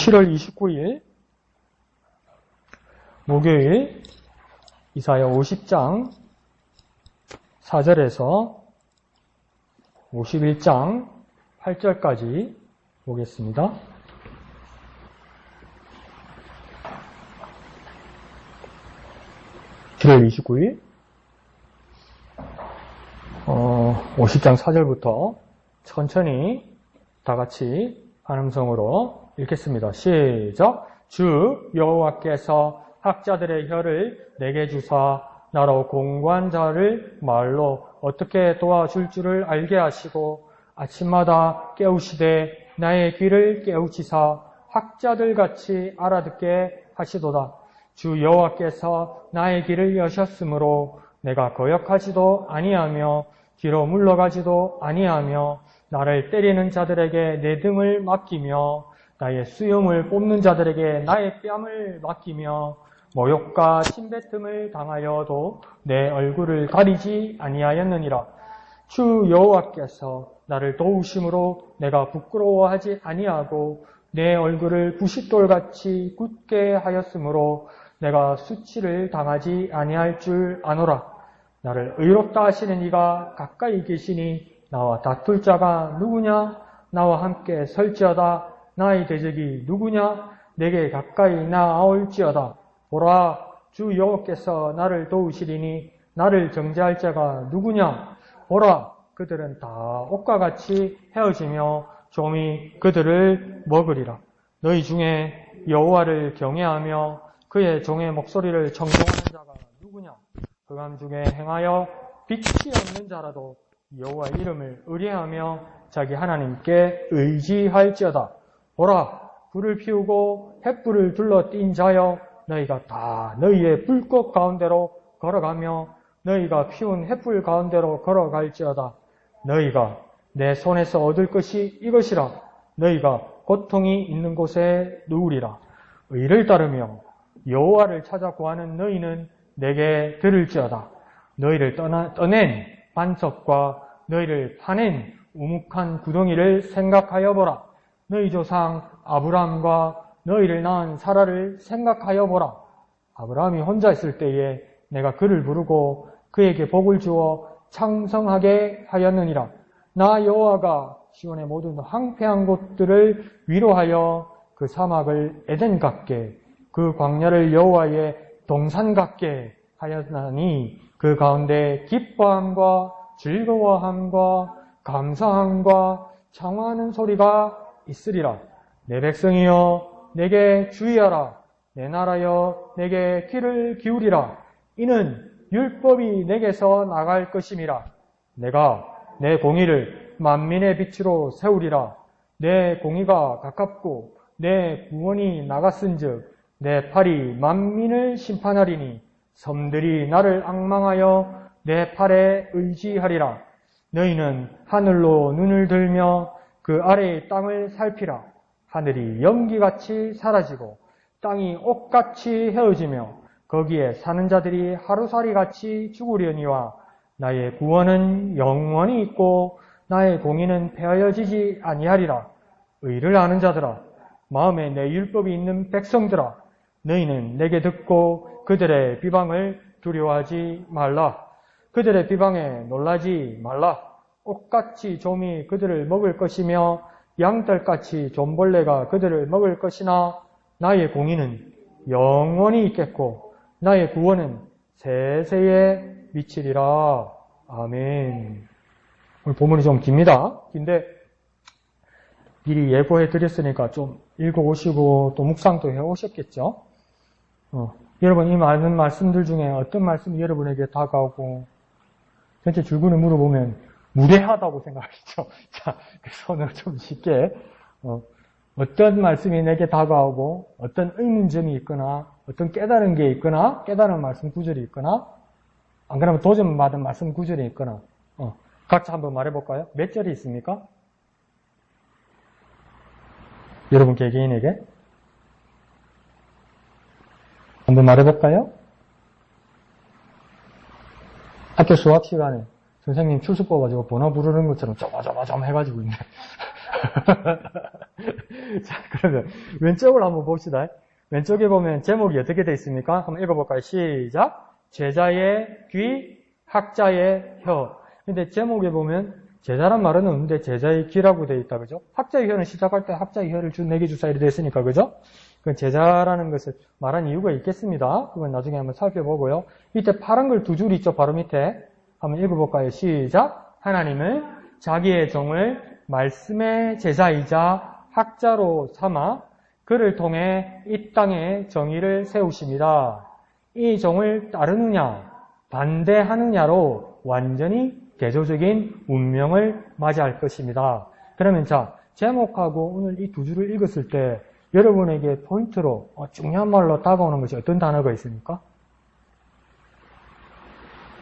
7월 29일 목요일 이사야 50장 4절에서 51장 8절까지 보겠습니다. (7월 29일) 50장 4절부터 천천히 다같이 한음성으로 읽겠습니다. 시작! 주 여호와께서 학자들의 혀를 내게 주사 나로 공고한 자를 말로 어떻게 도와줄 줄을 알게 하시고 아침마다 깨우시되 나의 귀를 깨우치사 학자들같이 알아듣게 하시도다. 주 여호와께서 나의 길을 여셨으므로 내가 거역하지도 아니하며 뒤로 물러가지도 아니하며 나를 때리는 자들에게 내 등을 맡기며 나의 수염을 뽑는 자들에게 나의 뺨을 맡기며 모욕과 침뱉음을 당하여도 내 얼굴을 가리지 아니하였느니라. 주 여호와께서 나를 도우심으로 내가 부끄러워하지 아니하고 내 얼굴을 부싯돌같이 굳게 하였으므로 내가 수치를 당하지 아니할 줄 아노라. 나를 의롭다 하시는 이가 가까이 계시니 나와 다툴 자가 누구냐? 나와 함께 설지어다. 나의 대적이 누구냐? 내게 가까이 나아올지어다. 보라, 주 여호와께서 나를 도우시리니 나를 정죄할 자가 누구냐? 보라, 그들은 다 옷과 같이 헤어지며 좀이 그들을 먹으리라. 너희 중에 여호와를 경외하며 그의 종의 목소리를 청종하는 자가 누구냐? 흑암 중에 행하여 빛이 없는 자라도 여호와 이름을 의뢰하며 자기 하나님께 의지할지어다. 보라, 불을 피우고 횃불을 둘러 띈 자여, 너희가 다 너희의 불꽃 가운데로 걸어가며 너희가 피운 횃불 가운데로 걸어갈지어다. 너희가 내 손에서 얻을 것이 이것이라. 너희가 고통이 있는 곳에 누우리라. 의를 따르며 여호와를 찾아 구하는 너희는 내게 들을지어다. 너희를 떠낸 반석과 너희를 파낸 우묵한 구덩이를 생각하여 보라. 너희 조상 아브라함과 너희를 낳은 사라를 생각하여 보라. 아브라함이 혼자 있을 때에 내가 그를 부르고 그에게 복을 주어 창성하게 하였느니라. 나 여호와가 시온의 모든 황폐한 곳들을 위로하여 그 사막을 에덴 같게 그 광야를 여호와의 동산 같게 하였나니 그 가운데 기뻐함과 즐거워함과 감사함과 창화하는 소리가 있으리라. 내 백성이여 내게 주의하라. 내 나라여 내게 귀를 기울이라. 이는 율법이 내게서 나갈 것임이라. 내가 내 공의를 만민의 빛으로 세우리라. 내 공의가 가깝고 내 구원이 나갔은즉 내 팔이 만민을 심판하리니 섬들이 나를 앙망하여 내 팔에 의지하리라. 너희는 하늘로 눈을 들며 그 아래의 땅을 살피라. 하늘이 연기같이 사라지고 땅이 옷같이 헤어지며 거기에 사는 자들이 하루살이같이 죽으려니와 나의 구원은 영원히 있고 나의 공의는 폐하여지지 아니하리라. 의를 아는 자들아, 마음에 내 율법이 있는 백성들아, 너희는 내게 듣고 그들의 비방을 두려워하지 말라. 그들의 비방에 놀라지 말라. 옷같이 좀이 그들을 먹을 것이며 양털같이 좀벌레가 그들을 먹을 것이나 나의 공의는 영원히 있겠고 나의 구원은 세세에 미치리라. 아멘. 오늘 본문이 좀 깁니다. 긴데 미리 예고해 드렸으니까 좀 읽어오시고 또 묵상도 해오셨겠죠. 여러분, 이 많은 말씀들 중에 어떤 말씀이 여러분에게 다가오고 전체 줄거리 물어보면 무례하다고 생각하시죠? 자, 그 손으로 좀 쉽게 어떤 말씀이 내게 다가오고 어떤 의문점이 있거나 어떤 깨달은 게 있거나 깨달은 말씀 구절이 있거나 안 그러면 도전받은 말씀 구절이 있거나 각자 한번 말해볼까요? 몇 절이 있습니까? 여러분 개개인에게 한번 말해볼까요? 학교 수학 시간에 선생님 출석 뽑아가지고 번호 부르는 것처럼 쪼바쪼바 좀 해가지고 있네. 자, 그러면 왼쪽을 한번 봅시다. 왼쪽에 보면 제목이 어떻게 되어 있습니까? 한번 읽어볼까요? 시작. 제자의 귀, 학자의 혀. 근데 제목에 보면 제자란 말은 없는데 제자의 귀라고 되어 있다, 그죠? 학자의 혀는 시작할 때 학자의 혀를 주, 내기 주사 이렇게 되어 있으니까, 그죠? 그 제자라는 것을 말한 이유가 있겠습니다. 그건 나중에 한번 살펴보고요. 밑에 파란 글 두 줄 있죠, 바로 밑에. 한번 읽어볼까요? 시작. 하나님은 자기의 종을 말씀의 제자이자 학자로 삼아 그를 통해 이 땅에 정의를 세우십니다. 이 종을 따르느냐, 반대하느냐로 완전히 대조적인 운명을 맞이할 것입니다. 그러면 자, 제목하고 오늘 이 두 줄을 읽었을 때 여러분에게 포인트로 중요한 말로 다가오는 것이 어떤 단어가 있습니까?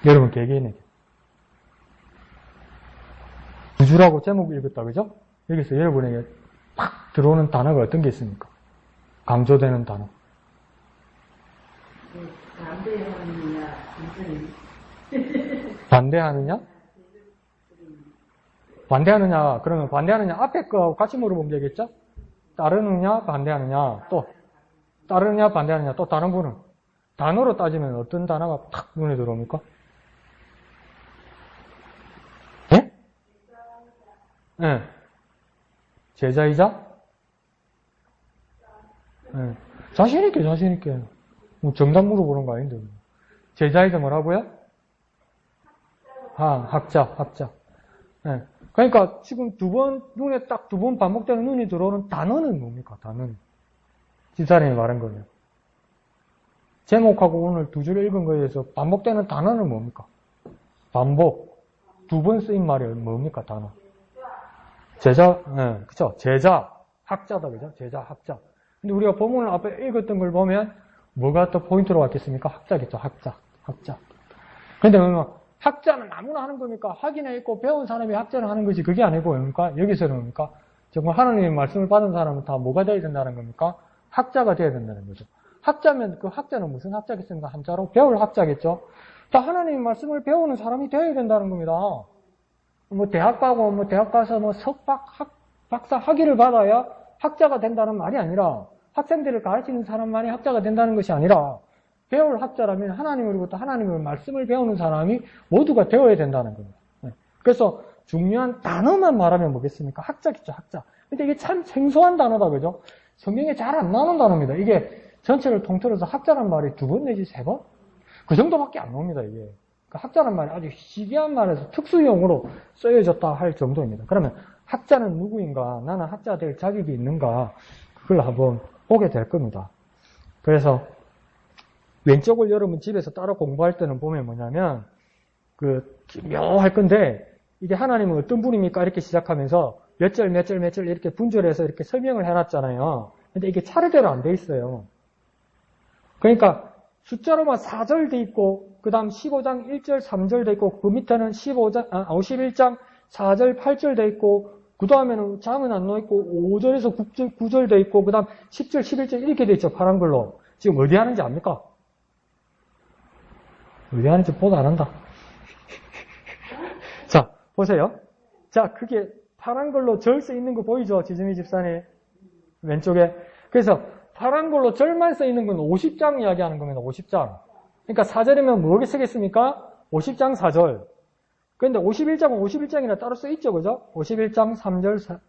여러분 개개인에게. 두 줄하고 제목을 읽었다, 그죠? 여기서 여러분에게 팍 들어오는 단어가 어떤 게 있습니까? 강조되는 단어. 반대하느냐? 반대하느냐? 그러면 반대하느냐? 앞에 거하고 같이 물어보면 되겠죠? 따르느냐? 반대하느냐? 또 따르느냐? 반대하느냐? 또 다른 분은? 단어로 따지면 어떤 단어가 탁 눈에 들어옵니까? 예? 네. 제자이자? 네. 자신있게, 자신있게. 정답 물어보는 거 아닌데. 제자이자 뭐라고요? 학자. 네. 그러니까 지금 눈에 딱 두 번 반복되는 눈이 들어오는 단어는 뭡니까? 단어는. 지사님이 말한 거예요. 제목하고 오늘 두 줄 읽은 거에 대해서 반복되는 단어는 뭡니까? 반복. 두 번 쓰인 말이 뭡니까? 단어. 제자, 네, 그쵸. 제자, 학자다, 그죠? 제자, 학자. 근데 우리가 본문을 앞에 읽었던 걸 보면 뭐가 또 포인트로 왔겠습니까? 학자겠죠. 학자. 근데 학자는 아무나 하는 겁니까? 학위나 있고 배운 사람이 학자를 하는 것이 그게 아니고 뭡니까? 여기서는 뭡니까? 정말 하나님의 말씀을 받은 사람은 다 뭐가 되어야 된다는 겁니까? 학자가 되어야 된다는 거죠. 학자면 그 학자는 무슨 학자겠습니까? 한자로 배울 학자겠죠. 다 하나님의 말씀을 배우는 사람이 되어야 된다는 겁니다. 뭐 대학 가고 뭐 대학 가서 뭐 석박 박사 학위를 받아야 학자가 된다는 말이 아니라 학생들을 가르치는 사람만이 학자가 된다는 것이 아니라 배울 학자라면 하나님으로부터 하나님의 말씀을 배우는 사람이 모두가 되어야 된다는 겁니다. 그래서 중요한 단어만 말하면 뭐겠습니까? 학자겠죠, 학자. 근데 이게 참 생소한 단어다, 그죠? 성경에 잘 안 나오는 단어입니다. 이게 전체를 통틀어서 학자란 말이 두 번 내지 세 번? 그 정도밖에 안 나옵니다, 이게. 학자란 말이 아주 희귀한 말에서 특수용으로 쓰여졌다 할 정도입니다. 그러면 학자는 누구인가? 나는 학자 될 자격이 있는가? 그걸 한번 보게 될 겁니다. 그래서 왼쪽을 여러분 집에서 따로 공부할 때는 보면 뭐냐면 묘할 건데 이게 하나님은 어떤 분입니까? 이렇게 시작하면서 몇 절 이렇게 분절해서 이렇게 설명을 해놨잖아요. 근데 이게 차례대로 안 돼 있어요. 그러니까 숫자로만 4절 돼 있고 그 다음 15장 1절 3절 돼 있고 그 밑에는 51장 4절 8절 돼 있고 그 다음에는 장은 안 나와 있고 5절에서 9절 돼 있고 그 다음 10절 11절 이렇게 돼 있죠. 파란 글로. 지금 어디 하는지 압니까? 어디 하는지 보도 안 한다. 자, 보세요. 자, 그게 파란 글로 절 써 있는 거 보이죠? 지즈미 집사님 왼쪽에. 그래서 파란 걸로 절만 써 있는 건 50장 이야기하는 겁니다. 50장. 그러니까 4절이면 뭐게 쓰겠습니까? 50장 4절. 그런데 51장은 51장이나 따로 써 있죠. 그죠? 51장 3절,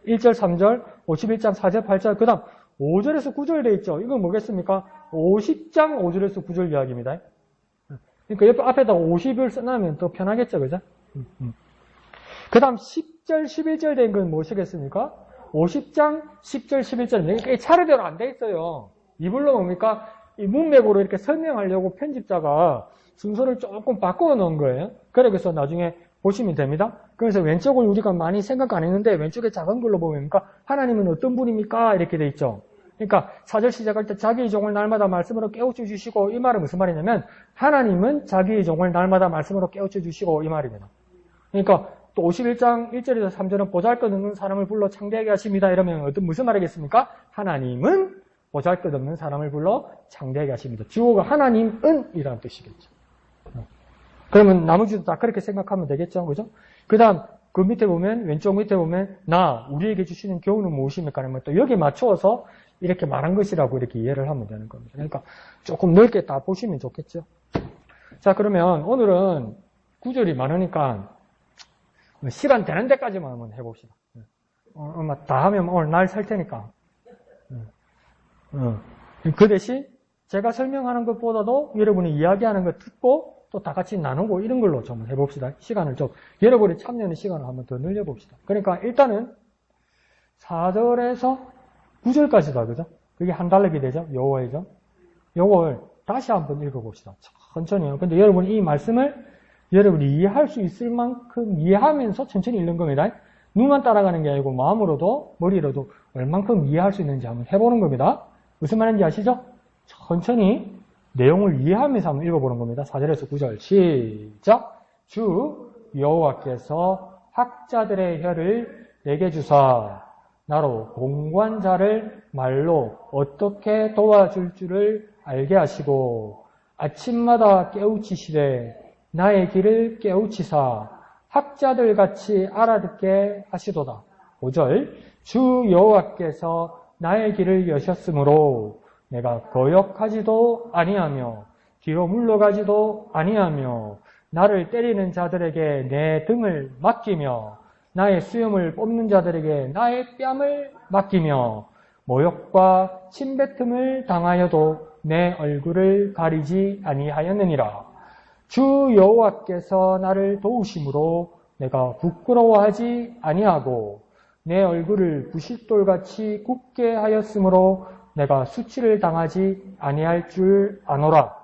1절 3절, 51장 4절 8절, 그 다음 5절에서 9절 돼 있죠. 이건 뭐겠습니까? 50장 5절에서 9절 이야기입니다. 그러니까 옆에 앞에다가 50을 써놓으면 더 편하겠죠. 그죠? 그 다음 10절, 11절 된 건 무엇이겠습니까? 50장, 10절, 11절. 이게 차례대로 안 돼 있어요. 이불로 뭡니까? 이 문맥으로 이렇게 설명하려고 편집자가 순서를 조금 바꿔 놓은 거예요. 그래서 나중에 보시면 됩니다. 그래서 왼쪽을 우리가 많이 생각 안 했는데 왼쪽에 작은 걸로 보면 하나님은 어떤 분입니까? 이렇게 돼 있죠. 그러니까 4절 시작할 때 자기의 종을 날마다 말씀으로 깨우쳐 주시고 이 말은 무슨 말이냐면 하나님은 자기의 종을 날마다 말씀으로 깨우쳐 주시고 이 말입니다. 그러니까 또 51장 1절에서 3절은 보잘것없는 사람을 불러 창대하게 하십니다. 이러면 무슨 말이겠습니까? 하나님은 보잘것없는 사람을 불러 창대하게 하십니다. 주어가 하나님은 이라는 뜻이겠죠. 그러면 나머지도 다 그렇게 생각하면 되겠죠. 그죠? 그 다음 그 밑에 보면, 왼쪽 밑에 보면, 우리에게 주시는 교훈은 무엇입니까? 하면 또 여기에 맞추어서 이렇게 말한 것이라고 이렇게 이해를 하면 되는 겁니다. 그러니까 조금 넓게 다 보시면 좋겠죠. 자, 그러면 오늘은 구절이 많으니까 시간 되는 데까지만 한번 해봅시다. 아마 다 하면 오늘 날 살 테니까. 그 대신 제가 설명하는 것보다도 여러분이 이야기하는 거 듣고 또 다 같이 나누고 이런 걸로 좀 해봅시다. 시간을 좀, 여러분이 참여하는 시간을 한번 더 늘려봅시다. 그러니까 일단은 4절에서 9절까지다, 그죠? 그게 한 달력이 되죠? 요거이죠? 요걸 다시 한번 읽어봅시다. 천천히요. 근데 여러분 이 말씀을 여러분이 이해할 수 있을 만큼 이해하면서 천천히 읽는 겁니다. 눈만 따라가는 게 아니고 마음으로도 머리로도 얼만큼 이해할 수 있는지 한번 해보는 겁니다. 무슨 말인지 아시죠? 천천히 내용을 이해하면서 한번 읽어보는 겁니다. 4절에서 9절 시작! 주 여호와께서 학자들의 혀를 내게 주사 나로 공고한 자를 말로 어떻게 도와줄 줄을 알게 하시고 아침마다 깨우치시되 나의 길을 깨우치사 학자들 같이 알아듣게 하시도다. 5절 주 여호와께서 나의 길을 여셨으므로 내가 거역하지도 아니하며 뒤로 물러가지도 아니하며 나를 때리는 자들에게 내 등을 맡기며 나의 수염을 뽑는 자들에게 나의 뺨을 맡기며 모욕과 침뱉음을 당하여도 내 얼굴을 가리지 아니하였느니라. 주 여호와께서 나를 도우심으로 내가 부끄러워하지 아니하고 내 얼굴을 부싯돌같이 굳게 하였으므로 내가 수치를 당하지 아니할 줄 아노라.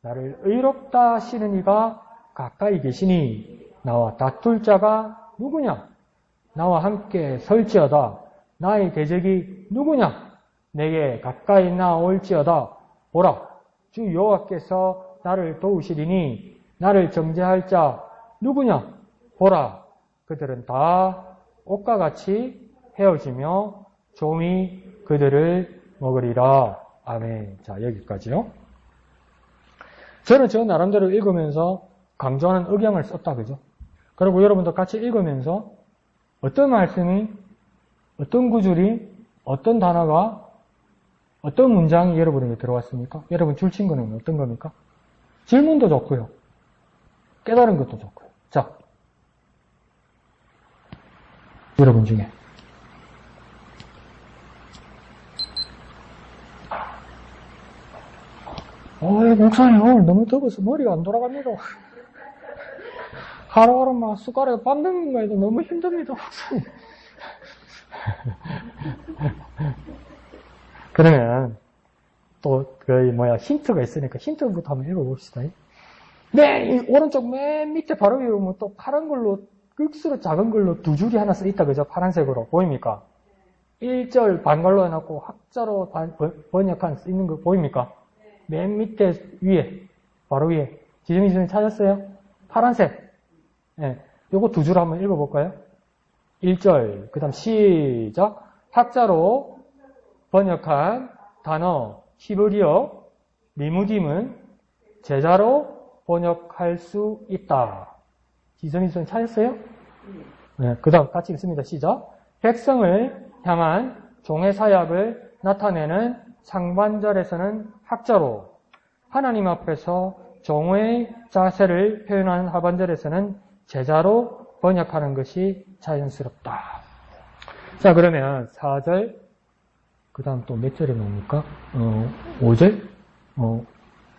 나를 의롭다 하시는 이가 가까이 계시니 나와 다툴 자가 누구냐? 나와 함께 설지어다. 나의 대적이 누구냐? 내게 가까이 나올지어다. 보라, 주 여호와께서 나를 도우시리니 나를 정죄할 자 누구냐? 보라, 그들은 다 옷과 같이 헤어지며 좀이 그들을 먹으리라. 아멘. 자, 여기까지요. 저는 저 나름대로 읽으면서 강조하는 억양을 썼다, 그죠? 그리고 여러분도 같이 읽으면서 어떤 말씀이, 어떤 구절이, 어떤 단어가, 어떤 문장이 여러분에게 들어왔습니까? 여러분 줄친 거는 어떤 겁니까? 질문도 좋고요. 깨달은 것도 좋고요. 자, 여러분 중에 목사님 오늘 너무 더워서 머리가 안 돌아갑니다. 하루하루 막 숟가락에 밥 넣는 거 해도 너무 힘듭니다, 목사님. 그러면 또 힌트가 있으니까 힌트부터 한번 읽어봅시다. 이 오른쪽 맨 밑에 바로 위에 보면 또 파란 걸로 극수로 작은 걸로 두 줄이 하나 써 있다, 그죠? 파란색으로 보입니까? 1절 반갈로 해놨고 학자로 번역한 써 있는 거 보입니까? 맨 밑에 위에, 바로 위에. 지정이 선생님 찾았어요? 파란색. 네. 요거 두 줄 한번 읽어볼까요? 1절, 그 다음 시작. 학자로 번역한 단어, 히브리어, 리무딤은 제자로 번역할 수 있다. 지정이 선생님 찾았어요? 네. 그 다음 같이 읽습니다. 시작. 백성을 향한 종의 사역을 나타내는 상반절에서는 학자로, 하나님 앞에서 종의 자세를 표현하는 하반절에서는 제자로 번역하는 것이 자연스럽다. 자, 그러면 4절, 그 다음 또 몇 절에 나옵니까? 5절?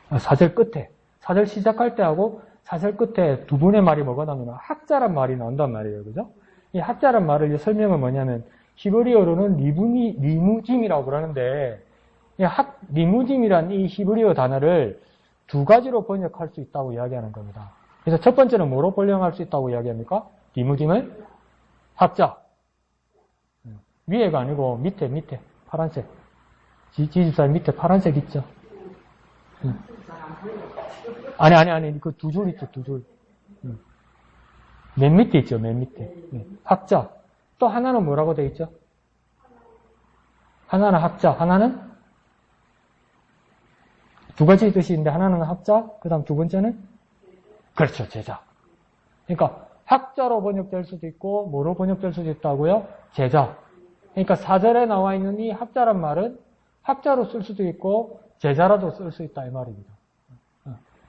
4절 끝에. 4절 시작할 때 하고 4절 끝에 두 분의 말이 뭐가 나오면 학자란 말이 나온단 말이에요. 그죠? 이 학자란 말을 설명은 뭐냐면 히브리어로는 리무딤이라고 그러는데 리무딤이란 이 히브리어 단어를 두 가지로 번역할 수 있다고 이야기하는 겁니다. 그래서 첫 번째는 뭐로 번역할 수 있다고 이야기합니까? 리무딤을 학자. 위에가 아니고 밑에 파란색. 지집사님 밑에 파란색 있죠? 아니 그 두 줄 있죠, 두 줄. 맨 밑에 있죠, 맨 밑에. 학자. 또 하나는 뭐라고 되어 있죠? 하나는 학자, 하나는 두 가지 뜻이 있는데 하나는 학자, 그 다음 두 번째는 그렇죠, 제자. 그러니까 학자로 번역될 수도 있고 뭐로 번역될 수도 있다고요? 제자. 그러니까 4절에 나와 있는 이 학자란 말은 학자로 쓸 수도 있고 제자라도 쓸 수 있다 이 말입니다.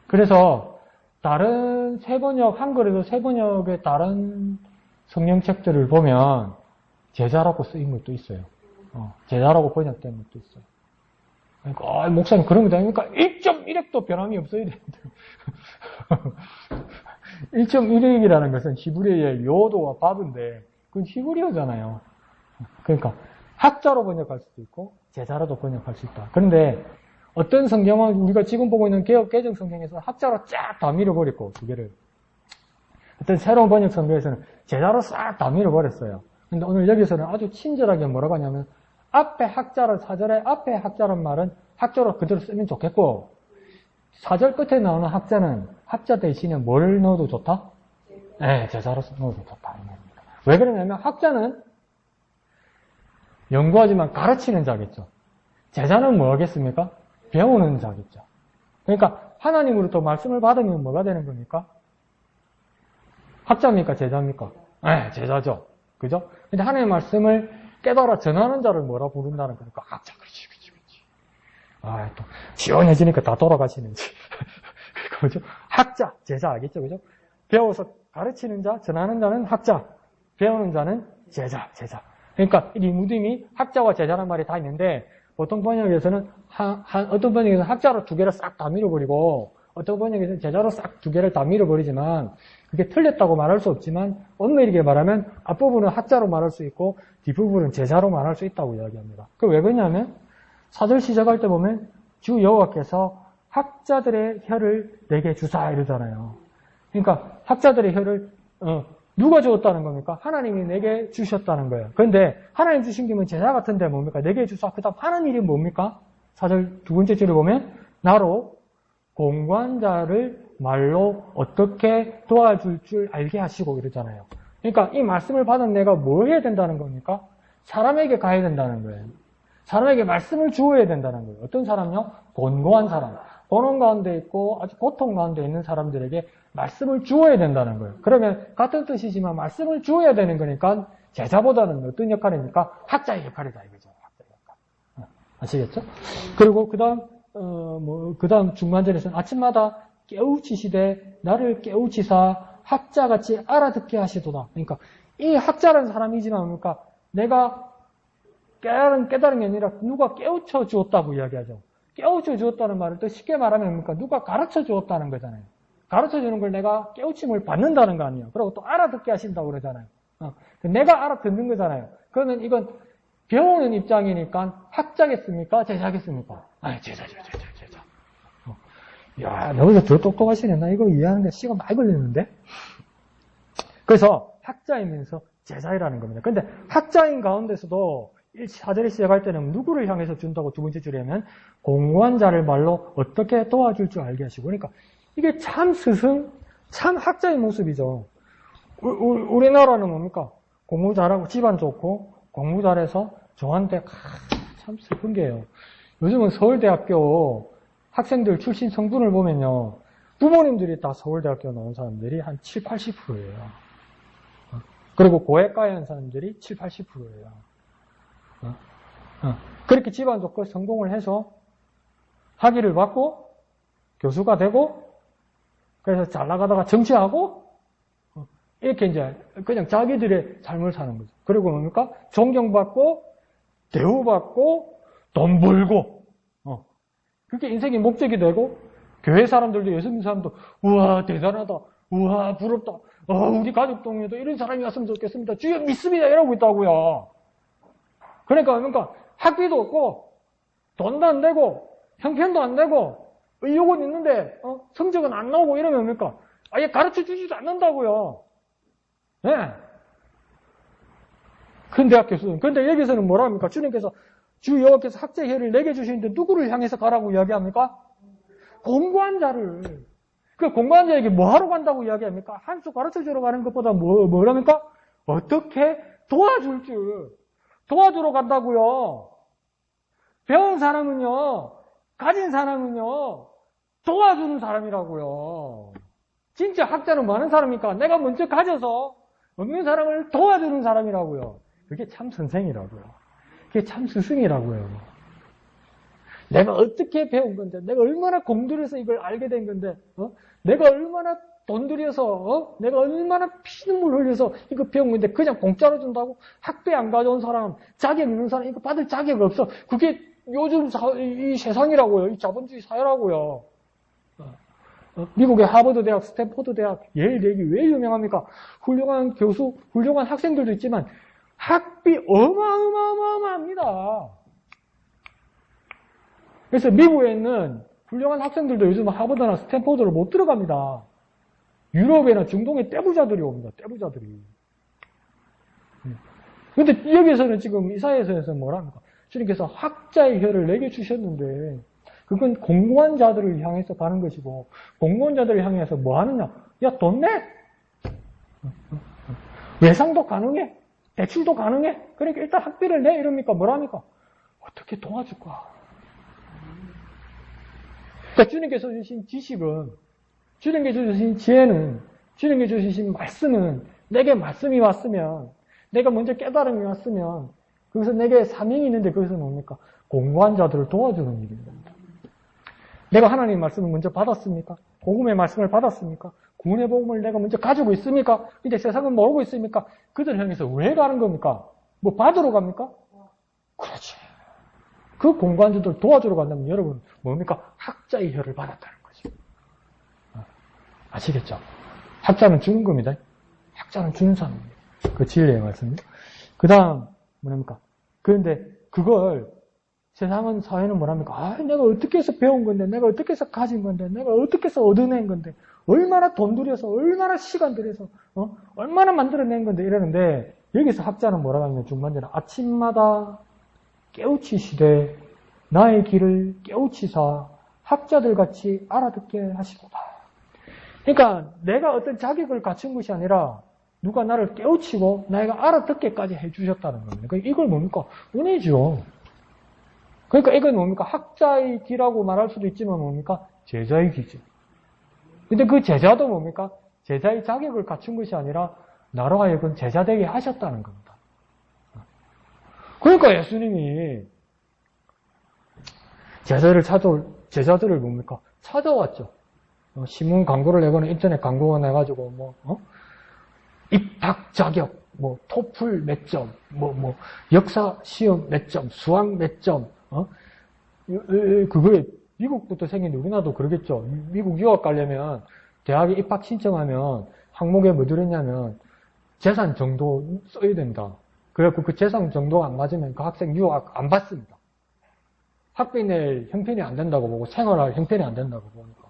그래서 다른 세번역, 한글에도 세번역의 다른 성경책들을 보면 제자라고 쓰인 것도 있어요. 제자라고 번역된 것도 있어요. 그러니까 목사님 그런 거 아닙니까? 1.1핵도 변함이 없어야 되는데 1.1핵이라는 것은 히브리어의 요도와 바브인데 그건 히브리어잖아요. 그러니까 학자로 번역할 수도 있고 제자로도 번역할 수 있다. 그런데 어떤 성경은 우리가 지금 보고 있는 개역 개정 성경에서 학자로 쫙 다 밀어버렸고 두 개를 어떤 새로운 번역 성경에서는 제자로 싹 다 밀어버렸어요. 근데 오늘 여기서는 아주 친절하게 뭐라고 하냐면 앞에 학자를 4절에 앞에 학자란 말은 학자로 그대로 쓰면 좋겠고 4절 끝에 나오는 학자는 학자 대신에 뭘 넣어도 좋다? 네, 제자로 넣어도 좋다. 왜 그러냐면 학자는 연구하지만 가르치는 자겠죠. 제자는 뭐 하겠습니까? 배우는 자겠죠. 그러니까 하나님으로부터 말씀을 받으면 뭐가 되는 겁니까? 학자입니까? 제자입니까? 네, 제자죠. 그죠? 근데 하나님의 말씀을 깨달아 전하는 자를 뭐라 부른다는 거니까 학자. 그렇지. 또 시원해지니까 다 돌아가시는지. 그죠? 학자, 제자 알겠죠? 그죠? 배워서 가르치는 자, 전하는 자는 학자, 배우는 자는 제자. 그러니까 이 무dim이 학자와 제자라는 말이 다 있는데 보통 번역에서는 어떤 번역에서는 학자로 두 개를 싹 다 밀어버리고 어떤 번역에서는 제자로 싹 두 개를 다 밀어버리지만 그게 틀렸다고 말할 수 없지만 엄밀하게 말하면 앞부분은 학자로 말할 수 있고 뒷부분은 제자로 말할 수 있다고 이야기합니다. 그 왜 그러냐면 4절 시작할 때 보면 주 여호와께서 학자들의 혀를 내게 주사 이러잖아요. 그러니까 학자들의 혀를 누가 주었다는 겁니까? 하나님이 내게 주셨다는 거예요. 그런데 하나님 주신 김은 제자 같은데 뭡니까? 내게 주사. 그 다음 하는 일이 뭡니까? 4절 두 번째 줄을 보면 나로 공관자를 말로 어떻게 도와줄 줄 알게 하시고 이러잖아요. 그러니까 이 말씀을 받은 내가 뭘 해야 된다는 겁니까? 사람에게 가야 된다는 거예요. 사람에게 말씀을 주어야 된다는 거예요. 어떤 사람요? 곤고한 사람. 고난 가운데 있고 아주 고통 가운데 있는 사람들에게 말씀을 주어야 된다는 거예요. 그러면 같은 뜻이지만 말씀을 주어야 되는 거니까 제자보다는 어떤 역할입니까? 학자의 역할이다 이거죠. 학자의 역할. 아시겠죠? 그리고 그 다음 중간절에서는 아침마다 깨우치시되 나를 깨우치사 학자같이 알아듣게 하시도다. 그러니까 이 학자라는 사람이지만 뭡니까? 내가 깨달은 게 아니라 누가 깨우쳐 주었다고 이야기하죠. 깨우쳐 주었다는 말을 또 쉽게 말하면 뭡니까? 누가 가르쳐 주었다는 거잖아요. 가르쳐 주는 걸 내가 깨우침을 받는다는 거 아니에요. 그리고 또 알아듣게 하신다고 그러잖아요. 내가 알아듣는 거잖아요. 그러면 이건 배우는 입장이니까 학자겠습니까? 제자겠습니까? 아니, 제자. 야, 너희가 더 똑똑하시네. 나 이거 이해하는 게 시간 많이 걸리는데? 그래서 학자이면서 제자이라는 겁니다. 근데 학자인 가운데서도 4절에 시작할 때는 누구를 향해서 준다고 두 번째 줄에 하면 공고한 자를 말로 어떻게 도와줄 줄 알게 하시고 그러니까 이게 참 참 학자의 모습이죠. 우리나라는 뭡니까? 공부 잘하고 집안 좋고 공부 잘해서 저한테 참 슬픈 게요. 요즘은 서울대학교 학생들 출신 성분을 보면요. 부모님들이 다 서울대학교 나온 사람들이 한 7, 80%예요. 그리고 고액가에 한 사람들이 7, 80%예요. 그렇게 집안 좋고 성공을 해서 학위를 받고 교수가 되고 그래서 잘 나가다가 정치하고 이렇게 이제 그냥 자기들의 삶을 사는 거죠. 그리고 뭡니까? 존경받고 대우받고 돈 벌고 그게 인생의 목적이 되고 교회 사람들도 예수 믿는 사람도 우와 대단하다 우와 부럽다 우리 가족 동료도 이런 사람이 왔으면 좋겠습니다. 주여 믿습니다 이러고 있다고요. 그러니까 학비도 없고 돈도 안 되고 형편도 안 되고 의욕은 있는데 성적은 안 나오고 이러면 뭡니까? 아예 가르쳐 주지도 않는다고요. 네. 큰 대학 교수는. 그런데 여기서는 뭐라 합니까? 주님께서 주 여호와께서 학자의 혀를 내게 주시는데 누구를 향해서 가라고 이야기합니까? 공부한 자를. 그 공부한 자에게 뭐하러 간다고 이야기합니까? 한 수 가르쳐 주러 가는 것보다 뭐랍니까? 어떻게 도와줄 줄. 도와주러 간다고요. 배운 사람은요. 가진 사람은요. 도와주는 사람이라고요. 진짜 학자는 뭐 하는 사람입니까? 내가 먼저 가져서 없는 사람을 도와주는 사람이라고요. 그게 참 선생이라고요. 그게 참 스승이라고요. 내가 어떻게 배운 건데, 내가 얼마나 공들여서 이걸 알게 된 건데, 내가 얼마나 돈 들여서, 내가 얼마나 피눈물 흘려서 이거 배운 건데, 그냥 공짜로 준다고? 학비 안 가져온 사람, 자격 있는 사람, 이거 받을 자격 없어. 그게 요즘 이 세상이라고요. 이 자본주의 사회라고요. 미국의 하버드 대학, 스탠포드 대학, 예일 대학이 왜 유명합니까? 훌륭한 교수, 훌륭한 학생들도 있지만, 학비 어마어마합니다. 그래서 미국에 있는 훌륭한 학생들도 요즘 하버드나 스탠포드를 못 들어갑니다. 유럽이나 중동의 떼부자들이 옵니다. 떼부자들이. 근데 여기서는 지금 이사야서에서 뭐랍니까? 주님께서 학자의 혀를 내게 주셨는데 그건 공고한 자들을 향해서 가는 것이고 공고한 자들을 향해서 뭐 하느냐? 야, 돈 내! 외상도 가능해? 대출도 가능해? 그러니까 일단 학비를 내! 이럽니까? 뭐랍니까? 어떻게 도와줄 거야? 그러니까 주님께서 주신 지식은, 주님께서 주신 지혜는, 주님께서 주신 말씀은, 내게 말씀이 왔으면, 내가 먼저 깨달음이 왔으면, 거기서 내게 사명이 있는데 거기서 뭡니까? 공고한 자들을 도와주는 일입니다. 내가 하나님의 말씀을 먼저 받았습니까? 복음의 말씀을 받았습니까? 구원의 복음을 내가 먼저 가지고 있습니까? 근데 세상은 모르고 있습니까? 그들 향해서 왜 가는 겁니까? 뭐 받으러 갑니까? 그렇지. 그 공고한 자들 도와주러 간다면 여러분 뭡니까? 학자의 혀를 받았다는 거죠. 아시겠죠? 학자는 주는 겁니다. 학자는 주는 사람입니다. 그 진리의 말씀입니다. 그 다음 뭐랍니까? 그런데 그걸 세상은 사회는 뭐랍니까? 아, 내가 어떻게 해서 배운 건데, 내가 어떻게 해서 가진 건데, 내가 어떻게 해서 얻어낸 건데, 얼마나 돈 들여서, 얼마나 시간 들여서, 얼마나 만들어낸 건데 이러는데 여기서 학자는 뭐라고 하냐면 중반전에 아침마다 깨우치시되 나의 길을 깨우치사 학자들 같이 알아듣게 하시도다. 그러니까 내가 어떤 자격을 갖춘 것이 아니라 누가 나를 깨우치고 내가 알아듣게까지 해주셨다는 겁니다. 그러니까 이걸 뭡니까? 은혜죠. 그러니까 이건 뭡니까? 학자의 길이라고 말할 수도 있지만 뭡니까? 제자의 길이죠. 근데 그 제자도 뭡니까? 제자의 자격을 갖춘 것이 아니라 나로 하여금 제자 되게 하셨다는 겁니다. 그러니까 예수님이 제자들을 뭡니까? 찾아왔죠. 신문 광고를 내거나 인터넷 광고가 내가지고 입학 자격, 토플 몇 점, 역사 시험 몇 점, 수학 몇 점, 그거에 미국부터 생긴 우리나라도 그러겠죠. 미국 유학 가려면 대학에 입학 신청하면 항목에 뭐 들었냐면 재산 정도 써야 된다. 그래갖고 그 재산 정도가 안 맞으면 그 학생 유학 안 받습니다. 학비 낼 형편이 안 된다고 보고 생활할 형편이 안 된다고 보니까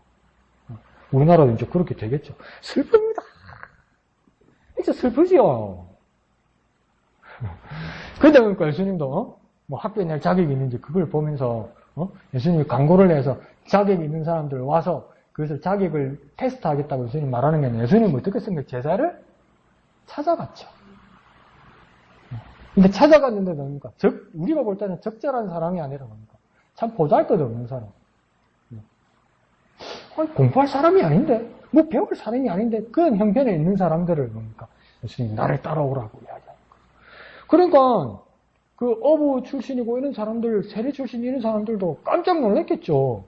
우리나라도 이제 그렇게 되겠죠. 슬픕니다. 진짜 슬프지요. 그런데 그러니까 예수님도 학비 낼 자격이 있는지 그걸 보면서 예수님이 광고를 내서 자격이 있는 사람들 와서 그것을 자격을 테스트하겠다고 예수님 말하는 게 아니라 예수님은 어떻게 쓴 제자를 찾아갔죠. 근데 찾아갔는데 뭡니까? 우리가 볼 때는 적절한 사람이 아니라 뭡니까? 참 보잘것없는 사람. 공부할 사람이 아닌데, 배울 사람이 아닌데, 그런 형편에 있는 사람들을 뭡니까? 예수님이 나를 따라오라고 이야기하는 거예요. 그러니까 그 어부 출신이고 이런 사람들, 세례 출신 이런 사람들도 깜짝 놀랐겠죠.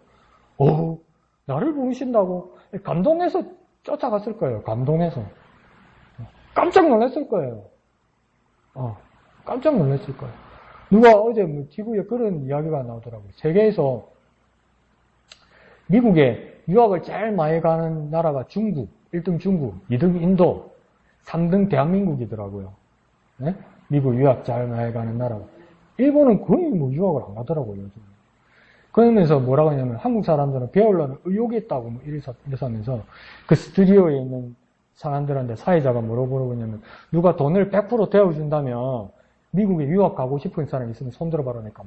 나를 부르신다고 감동해서 쫓아갔을 거예요. 감동해서. 깜짝 놀랐을 거예요. 깜짝 놀랐을 거예요. 누가 어제 TV에 그런 이야기가 나오더라고요. 세계에서 미국에 유학을 제일 많이 가는 나라가 중국, 1등 중국, 2등 인도, 3등 대한민국이더라고요. 네? 미국 유학 제일 많이 가는 나라가. 일본은 거의 유학을 안 가더라고요, 요즘. 그러면서 뭐라고 하냐면 한국 사람들은 배우려는 의욕이 있다고 이러면서 그 스튜디오에 있는 사람들한테 사회자가 뭐라고 물어보냐면 누가 돈을 100% 대어준다면 미국에 유학 가고 싶은 사람이 있으면 손 들어봐라니까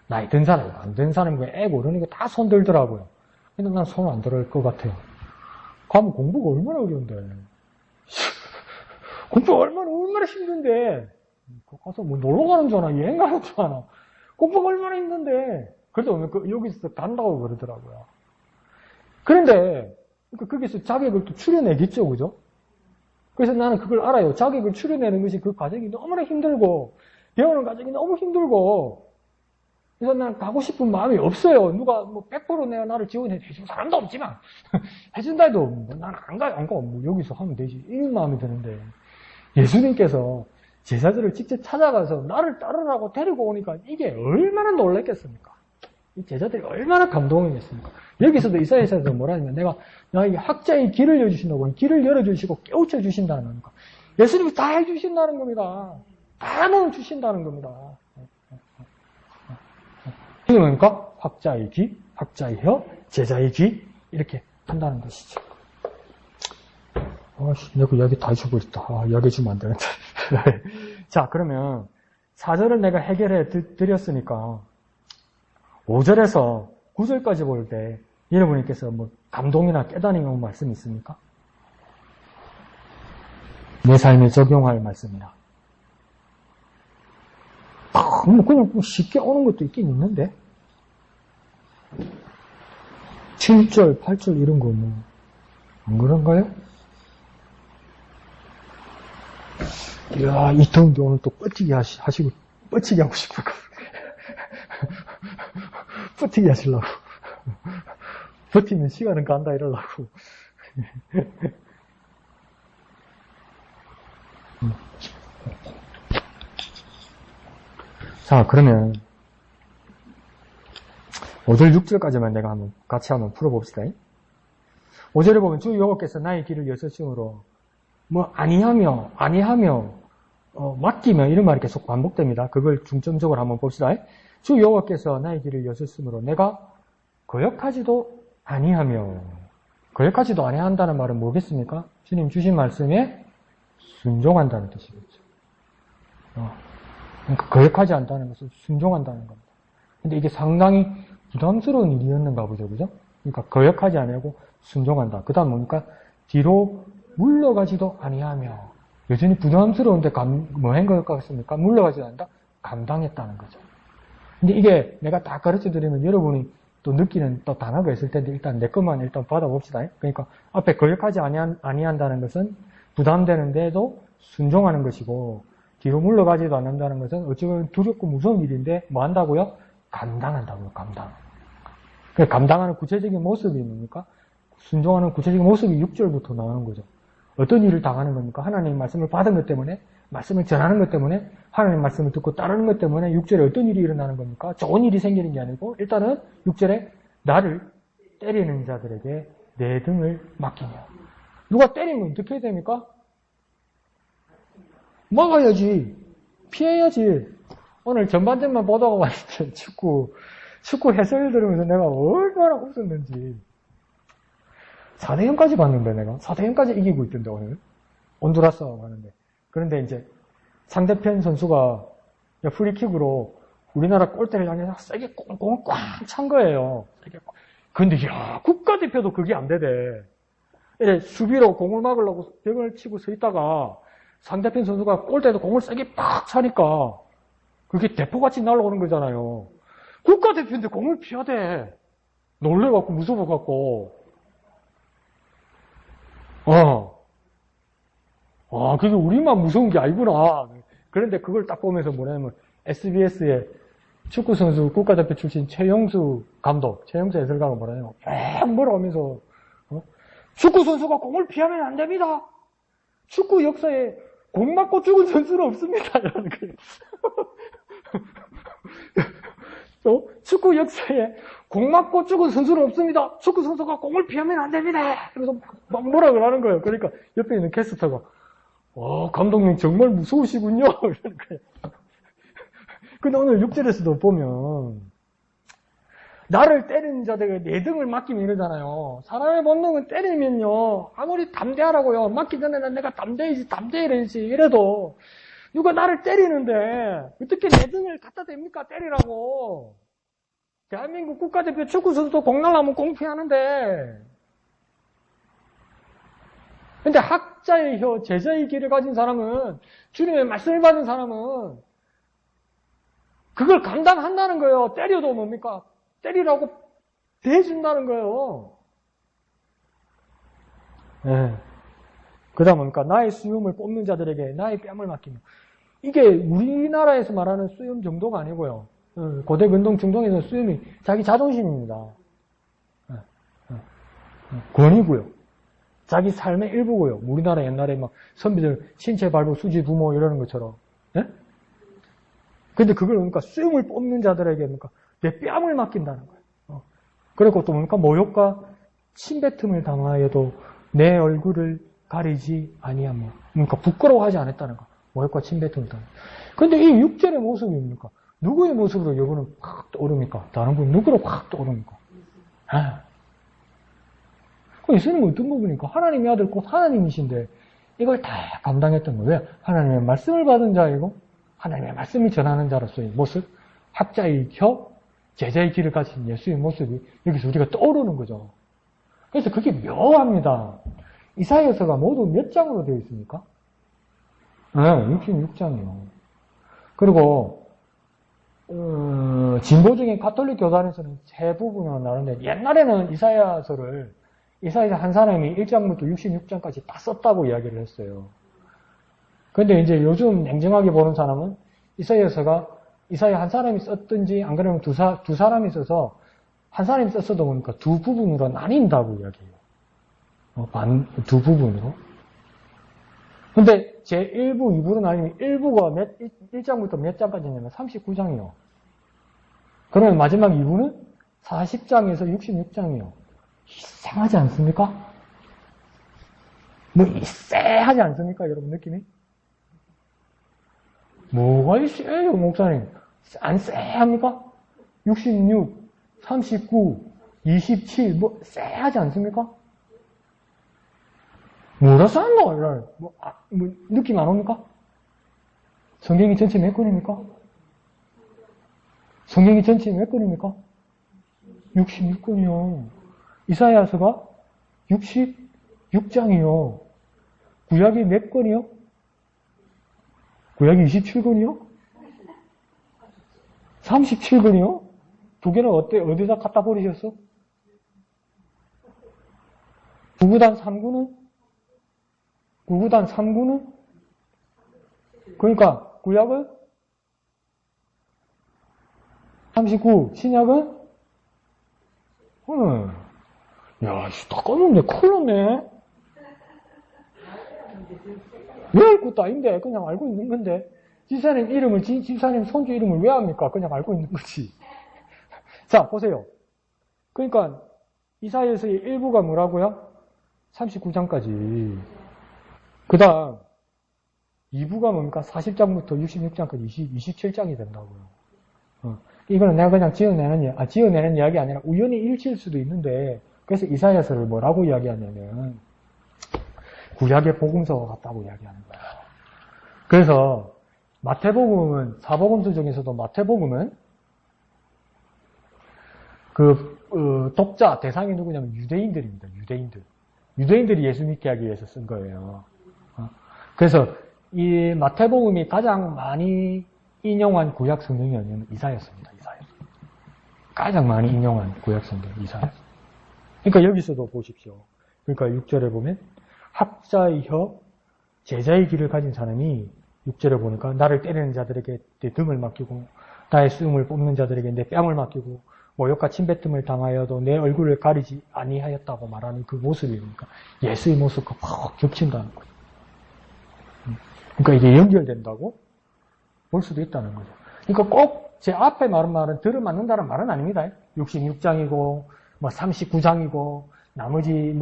나이 든 사람, 안 든 사람이 애고 그러는 거 다 손 들더라고요. 근데 난 손 안 들을 것 같아요. 가면 공부가 얼마나 어려운데. 공부가 얼마나 힘든데. 가서 놀러 가는 줄 아나, 여행 가는 줄 아나. 공부가 얼마나 힘든데. 그래서 여기서 간다고 그러더라고요. 그런데 그러니까 거기서 자객을 또 추려내겠죠, 그죠? 그래서 나는 그걸 알아요. 자객을 추려내는 것이 그 과정이 너무나 힘들고, 배우는 과정이 너무 힘들고, 그래서 난 가고 싶은 마음이 없어요. 누가 뭐 100% 내가 나를 지원해준 사람도 없지만, 해준다 해도 뭐 나는 안 가. 뭐 여기서 하면 되지. 이런 마음이 드는데, 예수님께서 제자들을 직접 찾아가서 나를 따르라고 데리고 오니까 이게 얼마나 놀랐겠습니까? 이 제자들이 얼마나 감동이겠습니까? 여기서도 이사야서도 뭐라 하냐면 내가 이 학자의 길을 열어주신다고, 길을 열어주시고 깨우쳐 주신다는 겁니까? 예수님이 다 해주신다는 겁니다. 다 넣어주신다는 겁니다. 이게 뭡니까? 학자의 기, 학자의 혀, 제자의 기, 이렇게 한다는 것이죠. 내가 이야기 다 해줘버렸다. 이야기 해주면 안 되는데. 자, 그러면 4절을 내가 해결해 드렸으니까 5절에서 9절까지 볼 때 여러분께서 뭐 감동이나 깨달음이 말씀이 있습니까? 내 삶에 적용할 말씀이나. 뭐 그냥 쉽게 오는 것도 있긴 있는데 7절, 8절 이런 거 뭐 안 그런가요? 이야, 이 더운데 오늘 또 뻗치기 하시고 뻗치기 하고 싶을 거 뻗치기 하시려고 버티면 시간은 간다 이러려고 자, 그러면 5절 6절까지만 내가 같이 한번 풀어봅시다. 5절에 보면 주 여호와께서 나의 길을 여섯심으로 뭐 아니하며 맡기며 이런 말이 계속 반복됩니다. 그걸 중점적으로 한번 봅시다. 주 여호와께서 나의 길을 여셨으므로 내가 거역하지도 아니하며. 거역하지도 아니한다는 말은 뭐겠습니까? 주님 주신 말씀에 순종한다는 뜻이겠죠. 그러니까 거역하지 않다는 것은 순종한다는 겁니다. 근데 이게 상당히 부담스러운 일이었는가 보죠, 그죠? 그러니까 거역하지 아니하고 순종한다. 그 다음 뭡니까? 뒤로 물러가지도 아니하며. 여전히 부담스러운데 뭐 한 것 같습니까? 물러가지도 않는다? 감당했다는 거죠. 근데 이게 내가 다 가르쳐 드리면 여러분이 또 느끼는 또 단어가 있을 텐데 일단 내 것만 일단 받아봅시다. 그러니까 앞에 거역하지 아니한다는 것은 부담되는데도 순종하는 것이고 뒤로 물러가지도 않는다는 것은 어찌보면 두렵고 무서운 일인데 뭐 한다고요? 감당한다고요. 감당. 그 감당하는 구체적인 모습이 뭡니까? 순종하는 구체적인 모습이 6절부터 나오는 거죠. 어떤 일을 당하는 겁니까? 하나님 말씀을 받은 것 때문에, 말씀을 전하는 것 때문에, 하나님 말씀을 듣고 따르는 것 때문에 6절에 어떤 일이 일어나는 겁니까? 좋은 일이 생기는 게 아니고 일단은 6절에 나를 때리는 자들에게 내 등을 맡기며. 누가 때리면 어떻게 해야 됩니까? 막아야지. 피해야지. 오늘 전반전만 보다가 왔는데 축구 해설 들으면서 내가 얼마나 웃었는지. 4대0까지 봤는데 내가 4대0까지 이기고 있던데 오늘 온두라스하고 하는데. 그런데 이제 상대편 선수가 프리킥으로 우리나라 골대를 향해서 세게 공을 꽉 찬 거예요. 근데 야, 국가대표도 그게 안 되대. 이래 수비로 공을 막으려고 벽을 치고 서 있다가 상대편 선수가 골대에도 공을 세게 팍 차니까 그게 대포같이 날아오는 거잖아요. 국가대표인데 공을 피하대. 놀래갖고 무서워갖고. 그게 우리만 무서운 게 아니구나. 그런데 그걸 딱 보면서 뭐냐면 SBS의 축구선수 국가대표 출신 최영수 감독, 최영수 해설가가 뭐라냐면 뭐라 하면서 축구선수가 공을 피하면 안 됩니다. 축구 역사에 공 맞고 죽은 선수는 없습니다. 이러는 거예요. 축구 역사에 공 맞고 죽은 선수는 없습니다. 축구 선수가 공을 피하면 안 됩니다. 그래서 막 뭐라 그러는 거예요. 그러니까 옆에 있는 캐스터가 감독님 정말 무서우시군요. 이러는 거예요. 근데 오늘 6절에서도 보면 나를 때리는 자들에게 내 등을 맡기면 이러잖아요. 사람의 본능은 때리면요. 아무리 담대하라고요. 맞기 전에는 내가 담대해야지 이래도 누가 나를 때리는데 어떻게 내 등을 갖다 댑니까? 때리라고. 대한민국 국가대표 축구선수도 공 날라면 공 피하는데. 근데 학자의 혀, 제자의 길을 가진 사람은, 주님의 말씀을 받은 사람은 그걸 감당한다는 거예요. 때려도 뭡니까? 때리라고 대해준다는 거예요. 예. 그 다음 뭡니까? 나의 수염을 뽑는 자들에게 나의 뺨을 맡기며. 이게 우리나라에서 말하는 수염 정도가 아니고요. 고대 근동 중동에서 수염이 자기 자존심입니다. 권위고요. 자기 삶의 일부고요. 우리나라 옛날에 막 선비들 신체 발부 수지 부모 이러는 것처럼. 예? 근데 그걸 뭡니까? 수염을 뽑는 자들에게 뭡니까? 내 뺨을 맡긴다는 거예요. 그리고 또 뭡니까? 모욕과 침뱉음을 당하여도 내 얼굴을 가리지 아니하며. 그러니까 부끄러워하지 않았다는 거. 모욕과 침뱉음을 당하. 근데 이 6절의 모습이 뭡니까? 누구의 모습으로 여러분은 확 떠오릅니까? 다른 분 누구로 확 떠오릅니까? 예수님은 어떤 부분입니까? 하나님의 아들 곧 하나님이신데 이걸 다 감당했던 거예요. 왜? 하나님의 말씀을 받은 자이고 하나님의 말씀을 전하는 자로서의 모습, 학자의 혀, 제자의 길을 가진 예수의 모습이 여기서 우리가 떠오르는 거죠. 그래서 그게 묘합니다. 이사야서가 모두 몇 장으로 되어 있습니까? 네, 66장이요. 그리고 진보 중에 가톨릭 교단에서는 세 부분으로 나누는데 옛날에는 이사야서를 이사야 한 사람이 1장부터 66장까지 다 썼다고 이야기를 했어요. 그런데 이제 요즘 냉정하게 보는 사람은 이사야서가 이사야 한 사람이 썼든지 안 그러면 두 사람이 써서 한 사람이 썼어도 보니까 두 부분으로 나뉜다고 이야기해요. 두 부분으로. 근데 제 1부, 2부로 나뉘면 1부가 1장부터 몇 장까지냐면 39장이요. 그러면 마지막 2부는 40장에서 66장이요. 이상하지 않습니까? 뭐 이쎄하지 않습니까? 여러분 느낌이? 뭐가 이쎄요 목사님? 안 쎄합니까? 66, 39, 27 뭐 쎄하지 않습니까? 뭐라 싼다 이럴 뭐 느낌 안 옵니까? 성경이 전체 몇 권입니까? 성경이 전체 몇 권입니까? 66권이요. 이사야서가 66장이요. 구약이 몇 권이요? 구약이 27권이요? 37권이요? 두 개는 어디다 갖다 버리셨어? 구구단 3구는? 구구단 3구는? 그러니까 구약은 39, 신약은? 야, 다 껐는데 큰일 났네. 왜 할 것도 아닌데 그냥 알고 있는 건데 집사님 이름을 집사님 손주 이름을 왜 합니까? 그냥 알고 있는 거지. 자 보세요. 그러니까 이사야서의 일부가 뭐라고요? 39장까지. 그 다음 2부가 뭡니까? 40장부터 66장까지 27장이 된다고요. 이거는 내가 그냥 지어내는 이야기 아니라 우연히 일치일 수도 있는데 그래서 이사야서를 뭐라고 이야기하냐면 구약의 복음서와 같다고 이야기하는 거예요. 그래서 마태복음은 사복음서 중에서도 마태복음은 독자 대상이 누구냐면 유대인들입니다. 유대인들이 예수 믿게 하기 위해서 쓴 거예요. 그래서 이 마태복음이 가장 많이 인용한 구약 성경이 아니면 이사야서입니다. 이사야서. 가장 많이 인용한 구약 성경 이사야서. 그러니까 여기서도 보십시오. 그러니까 6절에 보면 학자의 혀, 제자의 길을 가진 사람이 6절에 보니까 나를 때리는 자들에게 내 등을 맡기고 나의 수염을 뽑는 자들에게 내 뺨을 맡기고 모욕과 침뱉음을 당하여도 내 얼굴을 가리지 아니하였다고 말하는 그 모습이니까 예수의 모습과 팍 겹친다는 거죠. 그러니까 이게 연결된다고 볼 수도 있다는 거죠. 그러니까 꼭 제 앞에 말은 들어맞는다는 말은 아닙니다. 66장이고 뭐 39장이고 나머지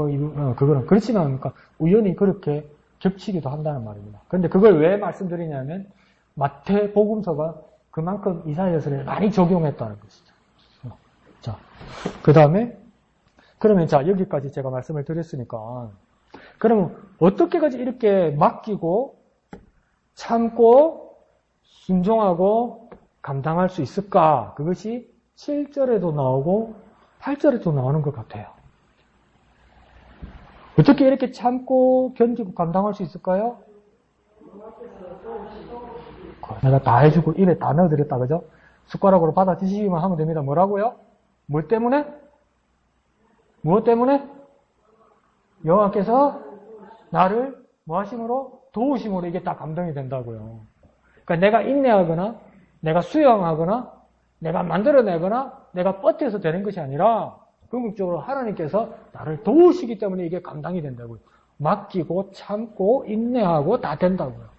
그거는 그렇지만 그러니까 우연히 그렇게 겹치기도 한다는 말입니다. 그런데 그걸 왜 말씀드리냐면 마태복음서가 그만큼 이사야서를 많이 적용했다는 것이죠. 자, 그 다음에 그러면 자 여기까지 제가 말씀을 드렸으니까 그러면 어떻게까지 이렇게 맡기고 참고 순종하고 감당할 수 있을까? 그것이 7절에도 나오고 8절에도 나오는 것 같아요. 어떻게 이렇게 참고 견디고 감당할 수 있을까요? 내가 다 해주고 입에 다 넣어드렸다 그죠? 숟가락으로 받아 드시기만 하면 됩니다. 뭐라고요? 뭐 때문에? 무엇 때문에? 여호와께서 나를 뭐 하심으로? 도우심으로 이게 다 감동이 된다고요. 그러니까 내가 인내하거나, 내가 수용하거나, 내가 만들어내거나, 내가 버텨서 되는 것이 아니라, 궁극적으로 하나님께서 나를 도우시기 때문에 이게 감당이 된다고요. 맡기고, 참고, 인내하고 다 된다고요.